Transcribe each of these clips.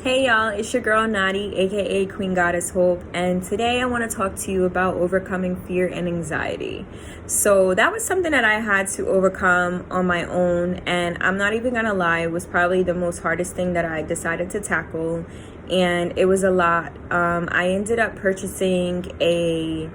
Hey y'all, it's your girl Nadi, aka Queen Goddess Hope, and today I want to talk to you about overcoming fear and anxiety. So that was something that I had to overcome on my own, and I'm not even gonna lie, it was probably the most hardest thing that I decided to tackle, and it was a lot. I ended up purchasing a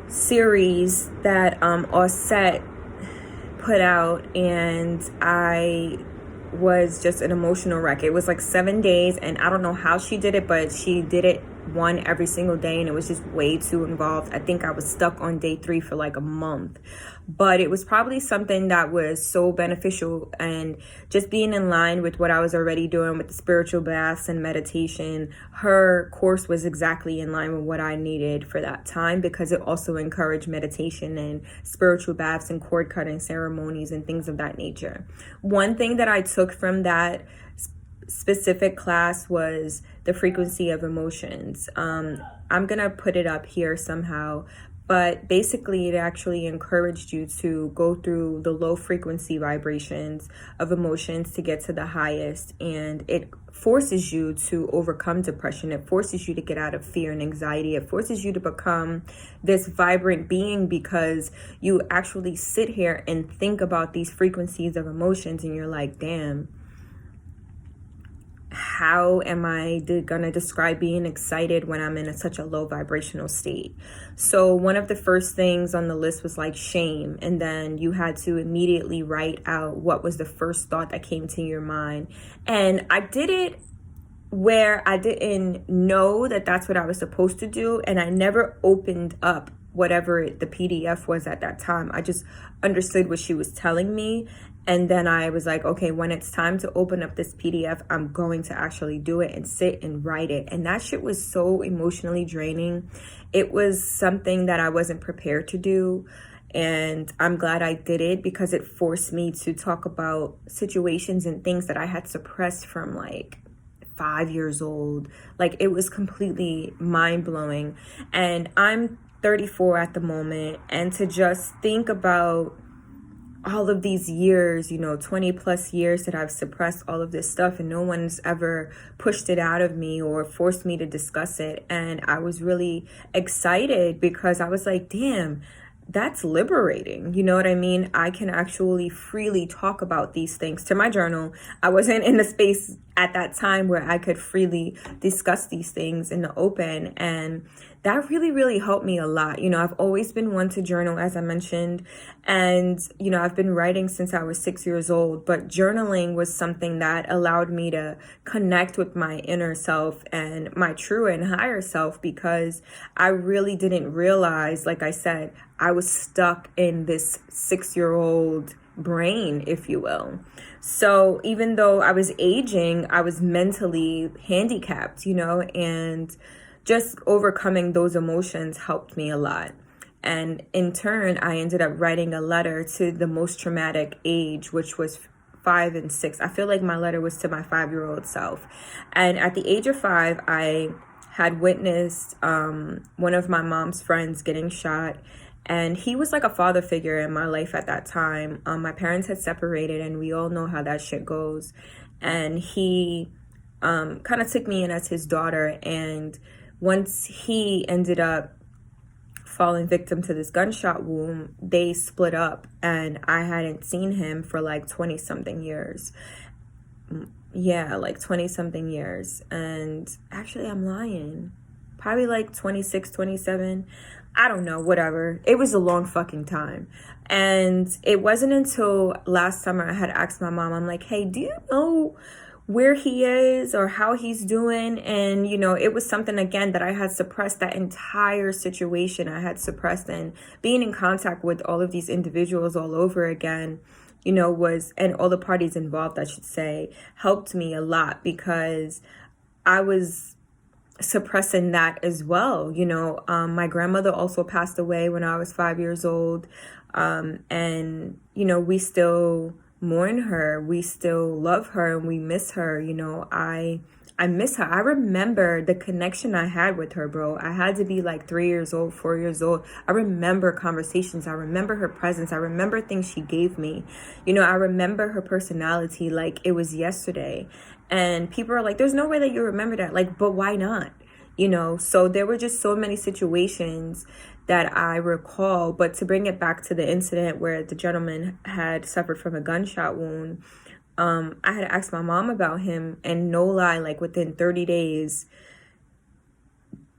series that Auset put out, and I was just an emotional wreck. It was like 7 days, and I don't know how she did it, but she did it one every single day, and it was just way too involved. I think I was stuck on day 3 for like a month, but it was probably something that was so beneficial, and just being in line with what I was already doing with the spiritual baths and meditation. Her course was exactly in line with what I needed for that time, because it also encouraged meditation and spiritual baths and cord cutting ceremonies and things of that nature. One thing that I took from that specific class was the frequency of emotions. I'm gonna put it up here somehow, but basically it actually encouraged you to go through the low frequency vibrations of emotions to get to the highest, and it forces you to overcome depression. It forces you to get out of fear and anxiety. It forces you to become this vibrant being, because you actually sit here and think about these frequencies of emotions, and you're like, damn, how am I gonna describe being excited when I'm in such a low vibrational state? So one of the first things on the list was like shame, and then you had to immediately write out what was the first thought that came to your mind. And I did it where I didn't know that that's what I was supposed to do, and I never opened up whatever the PDF was at that time. I just understood what she was telling me, and then I was like, okay, when it's time to open up this PDF, I'm going to actually do it and sit and write it. And that shit was so emotionally draining. It was something that I wasn't prepared to do, and I'm glad I did it, because it forced me to talk about situations and things that I had suppressed from like 5 years old. Like, it was completely mind-blowing. And I'm 34 at the moment, and to just think about all of these years, 20 plus years that I've suppressed all of this stuff, and no one's ever pushed it out of me or forced me to discuss it. And I was really excited, because I was like, damn, that's liberating. You know what I mean? I can actually freely talk about these things. To my journal, I wasn't in the space at that time where I could freely discuss these things in the open, and that really, really helped me a lot. I've always been one to journal, as I mentioned, and I've been writing since I was 6 years old, but journaling was something that allowed me to connect with my inner self and my true and higher self, because I really didn't realize, like I said, I was stuck in this 6-year-old brain, if you will. So even though I was aging, I was mentally handicapped, and just overcoming those emotions helped me a lot. And in turn, I ended up writing a letter to the most traumatic age, which was 5 and 6. I feel like my letter was to my 5-year-old self. And at the age of 5, I had witnessed one of my mom's friends getting shot. And he was like a father figure in my life at that time. My parents had separated, and we all know how that shit goes. And he kind of took me in as his daughter. And once he ended up falling victim to this gunshot wound, they split up, and I hadn't seen him for like 20 something years. Yeah, like 20 something years. And actually, I'm lying. Probably like 26, 27. I don't know, whatever. It was a long fucking time. And it wasn't until last summer I had asked my mom, I'm like, hey, do you know where he is or how he's doing? And it was something, again, that I had suppressed. That entire situation I had suppressed, and being in contact with all of these individuals all over again, and all the parties involved, I should say, helped me a lot, because I was suppressing that as well. My grandmother also passed away when I was 5 years old, and we still mourn her, we still love her, and we miss her. I I miss her. I remember the connection I had with her, bro. I had to be like 3 years old, 4 years old. I remember conversations. I remember her presence. I remember things she gave me. You know, I remember her personality like it was yesterday. And people are like, there's no way that you remember that. Like, but why not? You know, so there were just so many situations that I recall. But to bring it back to the incident where the gentleman had suffered from a gunshot wound, I had asked my mom about him, and no lie, like within 30 days,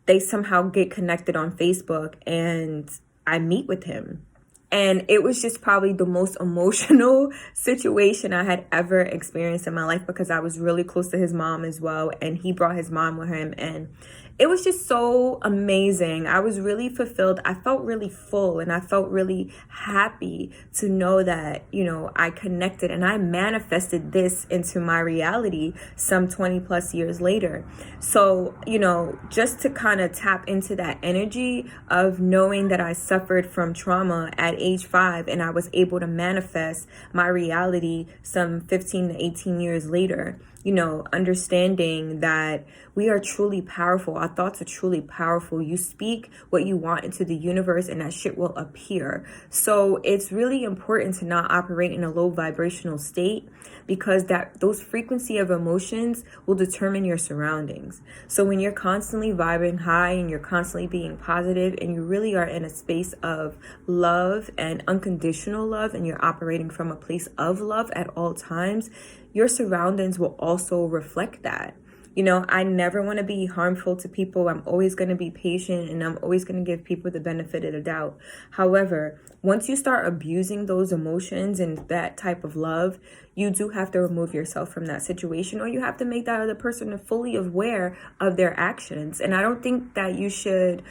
they somehow get connected on Facebook and I meet with him. And it was just probably the most emotional situation I had ever experienced in my life, because I was really close to his mom as well. And he brought his mom with him. And it was just so amazing. I was really fulfilled. I felt really full, and I felt really happy to know that, you know, I connected and I manifested this into my reality some 20 plus years later. So, you know, just to kind of tap into that energy of knowing that I suffered from trauma at age 5 and I was able to manifest my reality some 15 to 18 years later. You know, understanding that we are truly powerful. Our thoughts are truly powerful. You speak what you want into the universe and that shit will appear. So it's really important to not operate in a low vibrational state, because those frequency of emotions will determine your surroundings. So when you're constantly vibing high and you're constantly being positive and you really are in a space of love and unconditional love, and you're operating from a place of love at all times, your surroundings will also reflect that. You know, I never want to be harmful to people. I'm always going to be patient, and I'm always going to give people the benefit of the doubt. However, once you start abusing those emotions and that type of love, you do have to remove yourself from that situation, or you have to make that other person fully aware of their actions. And I don't think that you should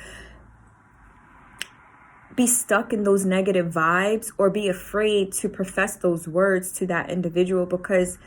be stuck in those negative vibes or be afraid to profess those words to that individual, because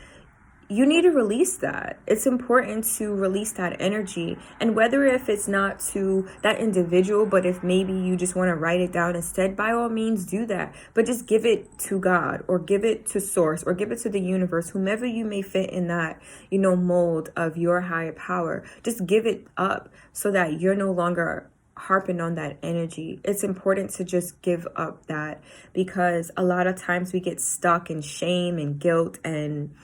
you need to release that. It's important to release that energy. And whether if it's not to that individual, but if maybe you just want to write it down instead, by all means do that. But just give it to God, or give it to source, or give it to the universe, whomever you may fit in that, you know, mold of your higher power. Just give it up so that you're no longer harping on that energy. It's important to just give up that, because a lot of times we get stuck in shame and guilt and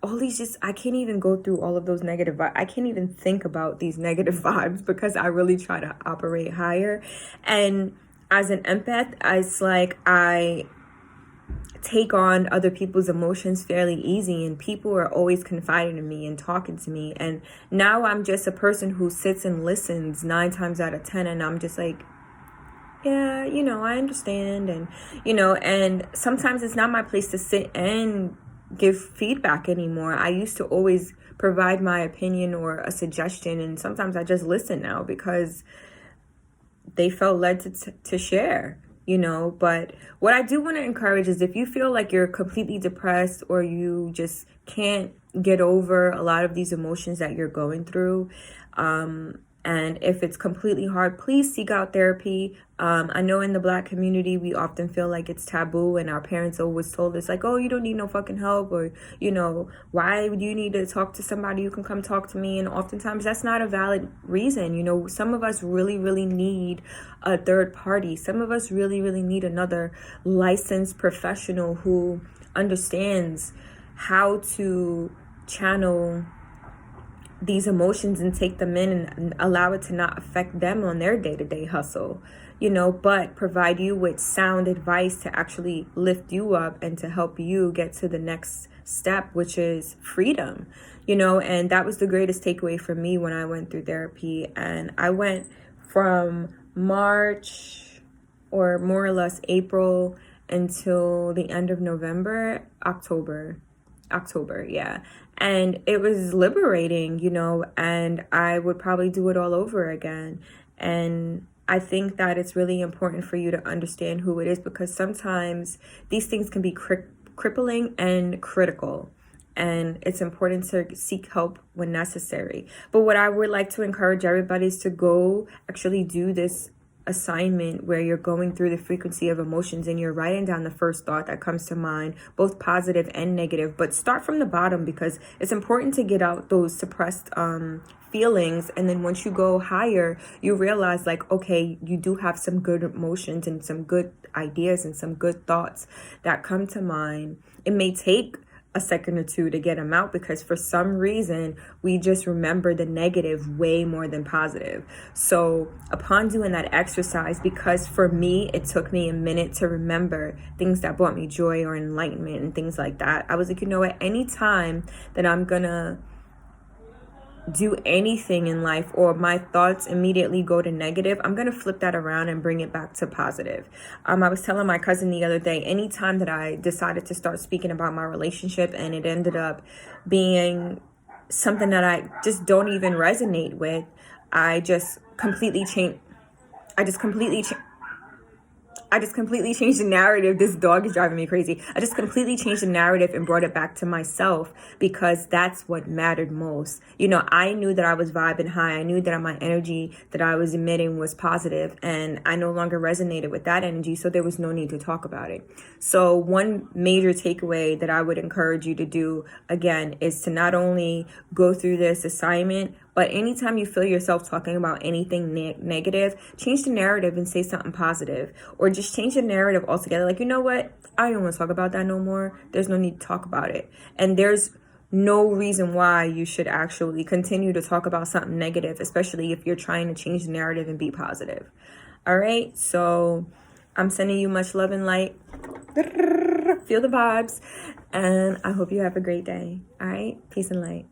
all these, I can't even go through all of those negative vibes. I can't even think about these negative vibes, because I really try to operate higher. And as an empath, it's like I take on other people's emotions fairly easy, and people are always confiding in me and talking to me. And now I'm just a person who sits and listens 9 times out of 10, and I'm just like, yeah, you know, I understand. And, you know, and sometimes it's not my place to sit and give feedback anymore. I used to always provide my opinion or a suggestion, and sometimes I just listen now because they felt led to share, you know. But what I do want to encourage is, if you feel like you're completely depressed, or you just can't get over a lot of these emotions that you're going through, and if it's completely hard, please seek out therapy. I know in the Black community, we often feel like it's taboo, and our parents always told us like, oh, you don't need no fucking help, or, you know, why do you need to talk to somebody? You can come talk to me. And oftentimes that's not a valid reason. You know, some of us really, really need a third party. Some of us really, really need another licensed professional who understands how to channel these emotions and take them in and allow it to not affect them on their day-to-day hustle, you know, but provide you with sound advice to actually lift you up and to help you get to the next step, which is freedom, you know. And that was the greatest takeaway for me when I went through therapy. And I went from March, or more or less April, until the end of October, yeah. And it was liberating, you know, and I would probably do it all over again. And I think that it's really important for you to understand who it is, because sometimes these things can be crippling and critical. And it's important to seek help when necessary. But what I would like to encourage everybody is to go actually do this assignment where you're going through the frequency of emotions and you're writing down the first thought that comes to mind, both positive and negative. But start from the bottom, because it's important to get out those suppressed feelings. And then once you go higher, you realize like, okay, you do have some good emotions and some good ideas and some good thoughts that come to mind. It may take a second or two to get them out, because for some reason we just remember the negative way more than positive. So upon doing that exercise, because for me it took me a minute to remember things that brought me joy or enlightenment and things like that, I was like, you know what, anytime that I'm gonna do anything in life or my thoughts immediately go to negative, I'm going to flip that around and bring it back to positive. I was telling my cousin the other day, anytime that I decided to start speaking about my relationship and it ended up being something that I just don't even resonate with, I just completely changed the narrative. This dog is driving me crazy. I just completely changed the narrative and brought it back to myself, because that's what mattered most. You know, I knew that I was vibing high. I knew that my energy that I was emitting was positive, and I no longer resonated with that energy, so there was no need to talk about it. So one major takeaway that I would encourage you to do, again, is to not only go through this assignment, but anytime you feel yourself talking about anything negative, change the narrative and say something positive. Or just change the narrative altogether. Like, you know what? I don't want to talk about that no more. There's no need to talk about it. And there's no reason why you should actually continue to talk about something negative, especially if you're trying to change the narrative and be positive. All right? So I'm sending you much love and light. Feel the vibes. And I hope you have a great day. All right? Peace and light.